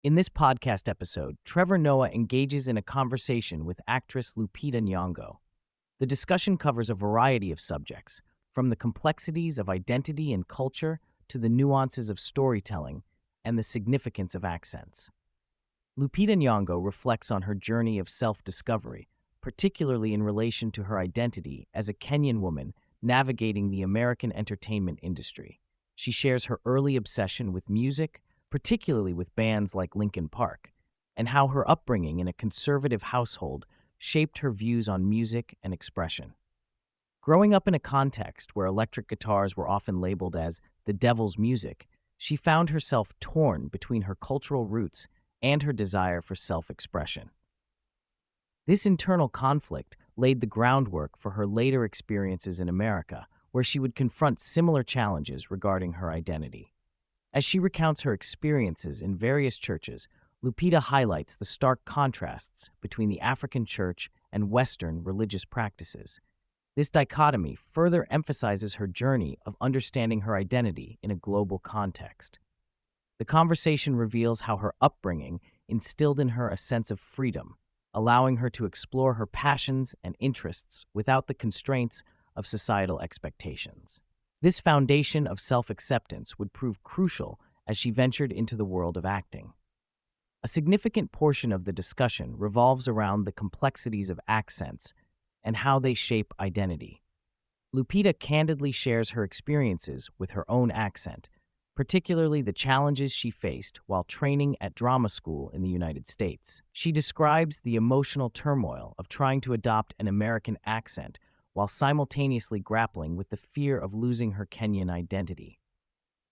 In this podcast episode, Trevor Noah engages in a conversation with actress Lupita Nyong'o. The discussion covers a variety of subjects, from the complexities of identity and culture to the nuances of storytelling and the significance of accents. Lupita Nyong'o reflects on her journey of self-discovery, particularly in relation to her identity as a Kenyan woman navigating the American entertainment industry. She shares her early obsession with music, particularly with bands like Linkin Park, and how her upbringing in a conservative household shaped her views on music and expression. Growing up in a context where electric guitars were often labeled as the devil's music, she found herself torn between her cultural roots and her desire for self-expression. This internal conflict laid the groundwork for her later experiences in America, where she would confront similar challenges regarding her identity. As she recounts her experiences in various churches, Lupita highlights the stark contrasts between the African church and Western religious practices. This dichotomy further emphasizes her journey of understanding her identity in a global context. The conversation reveals how her upbringing instilled in her a sense of freedom, allowing her to explore her passions and interests without the constraints of societal expectations. This foundation of self-acceptance would prove crucial as she ventured into the world of acting. A significant portion of the discussion revolves around the complexities of accents and how they shape identity. Lupita candidly shares her experiences with her own accent, particularly the challenges she faced while training at drama school in the United States. She describes the emotional turmoil of trying to adopt an American accent while simultaneously grappling with the fear of losing her Kenyan identity.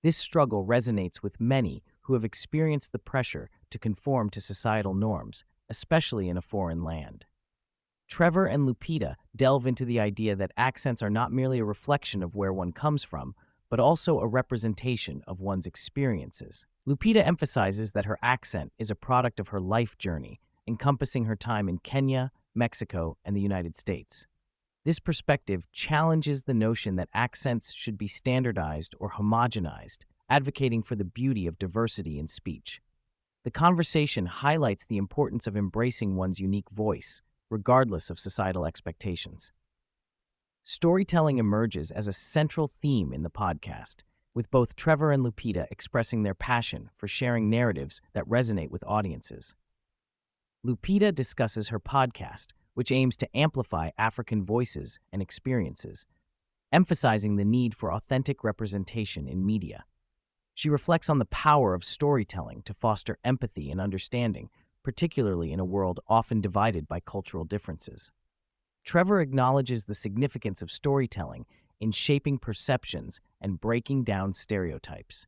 This struggle resonates with many who have experienced the pressure to conform to societal norms, especially in a foreign land. Trevor and Lupita delve into the idea that accents are not merely a reflection of where one comes from, but also a representation of one's experiences. Lupita emphasizes that her accent is a product of her life journey, encompassing her time in Kenya, Mexico, and the United States. This perspective challenges the notion that accents should be standardized or homogenized, advocating for the beauty of diversity in speech. The conversation highlights the importance of embracing one's unique voice, regardless of societal expectations. Storytelling emerges as a central theme in the podcast, with both Trevor and Lupita expressing their passion for sharing narratives that resonate with audiences. Lupita discusses her podcast, which aims to amplify African voices and experiences, emphasizing the need for authentic representation in media. She reflects on the power of storytelling to foster empathy and understanding, particularly in a world often divided by cultural differences. Trevor acknowledges the significance of storytelling in shaping perceptions and breaking down stereotypes.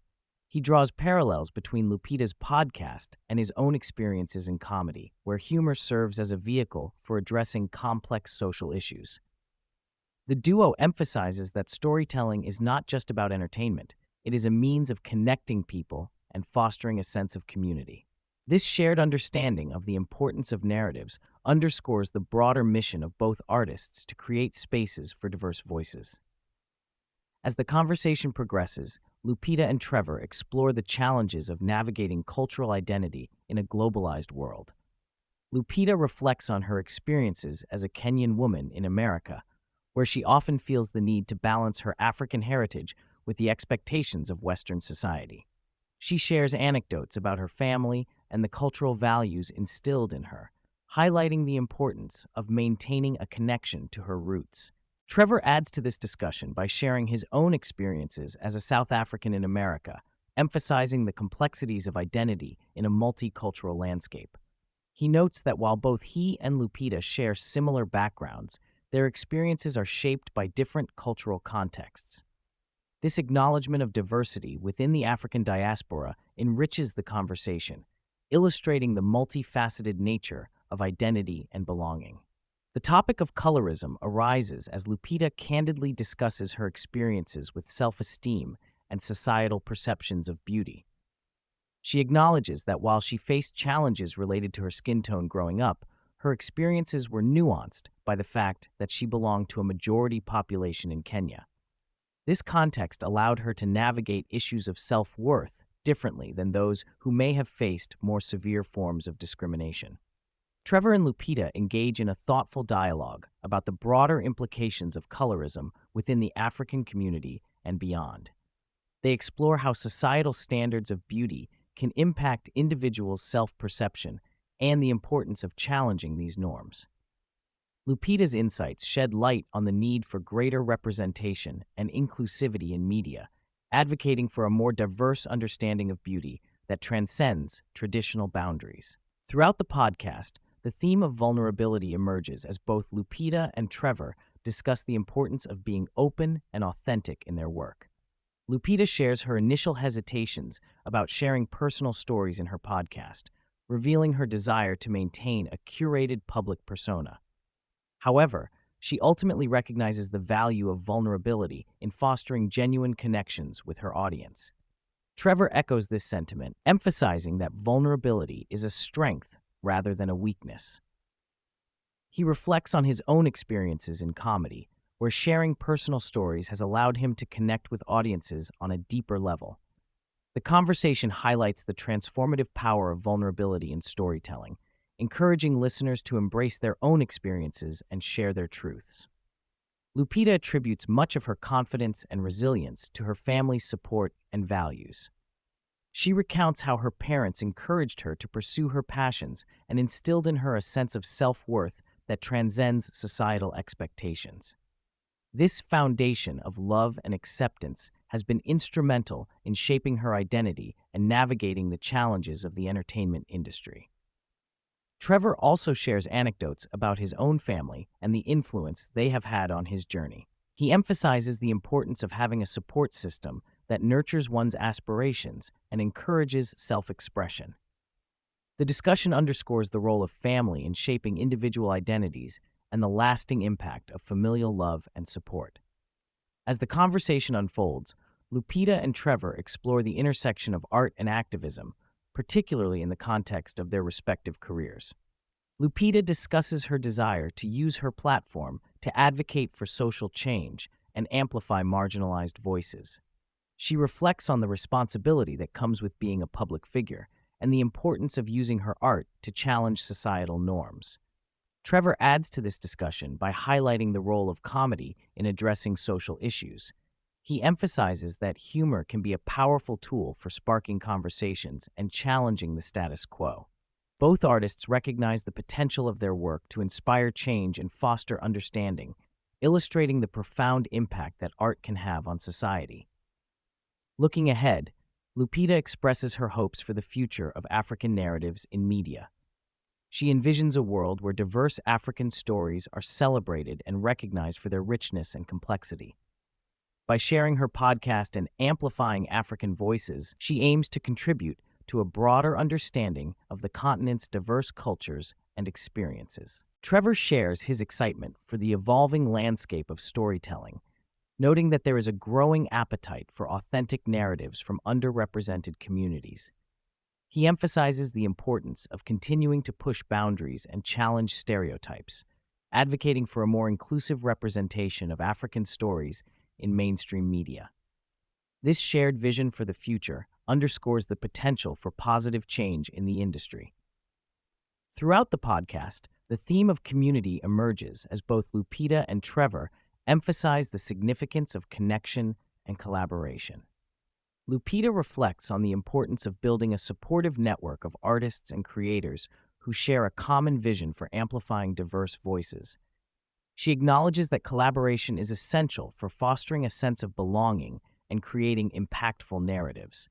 He draws parallels between Lupita's podcast and his own experiences in comedy, where humor serves as a vehicle for addressing complex social issues. The duo emphasizes that storytelling is not just about entertainment, it is a means of connecting people and fostering a sense of community. This shared understanding of the importance of narratives underscores the broader mission of both artists to create spaces for diverse voices. As the conversation progresses, Lupita and Trevor explore the challenges of navigating cultural identity in a globalized world. Lupita reflects on her experiences as a Kenyan woman in America, where she often feels the need to balance her African heritage with the expectations of Western society. She shares anecdotes about her family and the cultural values instilled in her, highlighting the importance of maintaining a connection to her roots. Trevor adds to this discussion by sharing his own experiences as a South African in America, emphasizing the complexities of identity in a multicultural landscape. He notes that while both he and Lupita share similar backgrounds, their experiences are shaped by different cultural contexts. This acknowledgement of diversity within the African diaspora enriches the conversation, illustrating the multifaceted nature of identity and belonging. The topic of colorism arises as Lupita candidly discusses her experiences with self-esteem and societal perceptions of beauty. She acknowledges that while she faced challenges related to her skin tone growing up, her experiences were nuanced by the fact that she belonged to a majority population in Kenya. This context allowed her to navigate issues of self-worth differently than those who may have faced more severe forms of discrimination. Trevor and Lupita engage in a thoughtful dialogue about the broader implications of colorism within the African community and beyond. They explore how societal standards of beauty can impact individuals' self-perception and the importance of challenging these norms. Lupita's insights shed light on the need for greater representation and inclusivity in media, advocating for a more diverse understanding of beauty that transcends traditional boundaries. Throughout the podcast, the theme of vulnerability emerges as both Lupita and Trevor discuss the importance of being open and authentic in their work. Lupita shares her initial hesitations about sharing personal stories in her podcast, revealing her desire to maintain a curated public persona. However, she ultimately recognizes the value of vulnerability in fostering genuine connections with her audience. Trevor echoes this sentiment, emphasizing that vulnerability is a strength rather than a weakness. He reflects on his own experiences in comedy, where sharing personal stories has allowed him to connect with audiences on a deeper level. The conversation highlights the transformative power of vulnerability in storytelling, encouraging listeners to embrace their own experiences and share their truths. Lupita attributes much of her confidence and resilience to her family's support and values. She recounts how her parents encouraged her to pursue her passions and instilled in her a sense of self-worth that transcends societal expectations. This foundation of love and acceptance has been instrumental in shaping her identity and navigating the challenges of the entertainment industry. Trevor also shares anecdotes about his own family and the influence they have had on his journey. He emphasizes the importance of having a support system that nurtures one's aspirations and encourages self-expression. The discussion underscores the role of family in shaping individual identities and the lasting impact of familial love and support. As the conversation unfolds, Lupita and Trevor explore the intersection of art and activism, particularly in the context of their respective careers. Lupita discusses her desire to use her platform to advocate for social change and amplify marginalized voices. She reflects on the responsibility that comes with being a public figure and the importance of using her art to challenge societal norms. Trevor adds to this discussion by highlighting the role of comedy in addressing social issues. He emphasizes that humor can be a powerful tool for sparking conversations and challenging the status quo. Both artists recognize the potential of their work to inspire change and foster understanding, illustrating the profound impact that art can have on society. Looking ahead, Lupita expresses her hopes for the future of African narratives in media. She envisions a world where diverse African stories are celebrated and recognized for their richness and complexity. By sharing her podcast and amplifying African voices, she aims to contribute to a broader understanding of the continent's diverse cultures and experiences. Trevor shares his excitement for the evolving landscape of storytelling, noting that there is a growing appetite for authentic narratives from underrepresented communities. He emphasizes the importance of continuing to push boundaries and challenge stereotypes, advocating for a more inclusive representation of African stories in mainstream media. This shared vision for the future underscores the potential for positive change in the industry. Throughout the podcast, the theme of community emerges as both Lupita and Trevor emphasize the significance of connection and collaboration. Lupita reflects on the importance of building a supportive network of artists and creators who share a common vision for amplifying diverse voices. She acknowledges that collaboration is essential for fostering a sense of belonging and creating impactful narratives.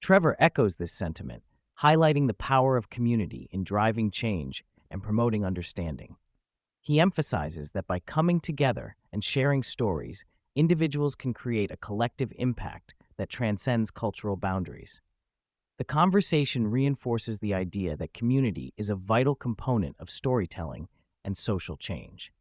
Trevor echoes this sentiment, highlighting the power of community in driving change and promoting understanding. He emphasizes that by coming together and sharing stories, individuals can create a collective impact that transcends cultural boundaries. The conversation reinforces the idea that community is a vital component of storytelling and social change.